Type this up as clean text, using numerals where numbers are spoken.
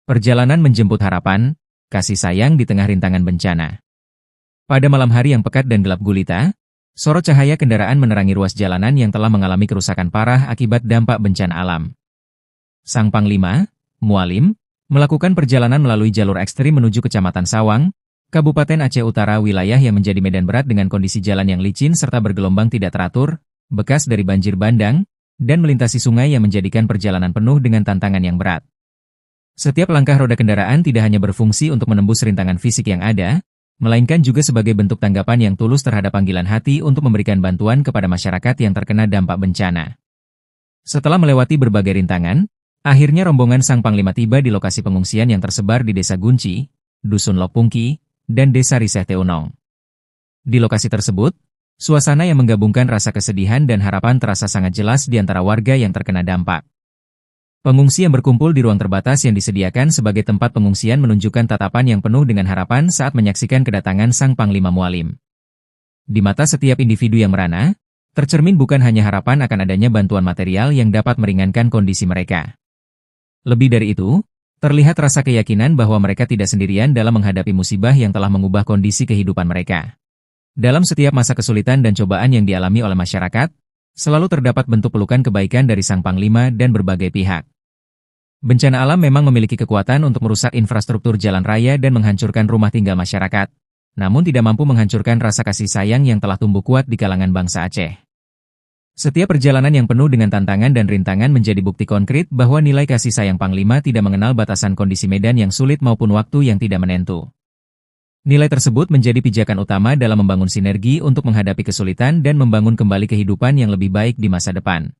Perjalanan menjemput harapan, kasih sayang di tengah rintangan bencana. Pada malam hari yang pekat dan gelap gulita, sorot cahaya kendaraan menerangi ruas jalanan yang telah mengalami kerusakan parah akibat dampak bencana alam. Sang Panglima, Mualim, melakukan perjalanan melalui jalur ekstrim menuju Kecamatan Sawang, Kabupaten Aceh Utara, wilayah yang menjadi medan berat dengan kondisi jalan yang licin serta bergelombang tidak teratur, bekas dari banjir bandang, dan melintasi sungai yang menjadikan perjalanan penuh dengan tantangan yang berat. Setiap langkah roda kendaraan tidak hanya berfungsi untuk menembus rintangan fisik yang ada, melainkan juga sebagai bentuk tanggapan yang tulus terhadap panggilan hati untuk memberikan bantuan kepada masyarakat yang terkena dampak bencana. Setelah melewati berbagai rintangan, akhirnya rombongan Sang Panglima tiba di lokasi pengungsian yang tersebar di Desa Gunci, Dusun Lopungki, dan Desa Riseh Teunong. Di lokasi tersebut, suasana yang menggabungkan rasa kesedihan dan harapan terasa sangat jelas di antara warga yang terkena dampak. Pengungsi yang berkumpul di ruang terbatas yang disediakan sebagai tempat pengungsian menunjukkan tatapan yang penuh dengan harapan saat menyaksikan kedatangan Sang Panglima Mualim. Di mata setiap individu yang merana, tercermin bukan hanya harapan akan adanya bantuan material yang dapat meringankan kondisi mereka. Lebih dari itu, terlihat rasa keyakinan bahwa mereka tidak sendirian dalam menghadapi musibah yang telah mengubah kondisi kehidupan mereka. Dalam setiap masa kesulitan dan cobaan yang dialami oleh masyarakat, selalu terdapat bentuk pelukan kebaikan dari Sang Panglima dan berbagai pihak. Bencana alam memang memiliki kekuatan untuk merusak infrastruktur jalan raya dan menghancurkan rumah tinggal masyarakat, namun tidak mampu menghancurkan rasa kasih sayang yang telah tumbuh kuat di kalangan bangsa Aceh. Setiap perjalanan yang penuh dengan tantangan dan rintangan menjadi bukti konkret bahwa nilai kasih sayang Panglima tidak mengenal batasan kondisi medan yang sulit maupun waktu yang tidak menentu. Nilai tersebut menjadi pijakan utama dalam membangun sinergi untuk menghadapi kesulitan dan membangun kembali kehidupan yang lebih baik di masa depan.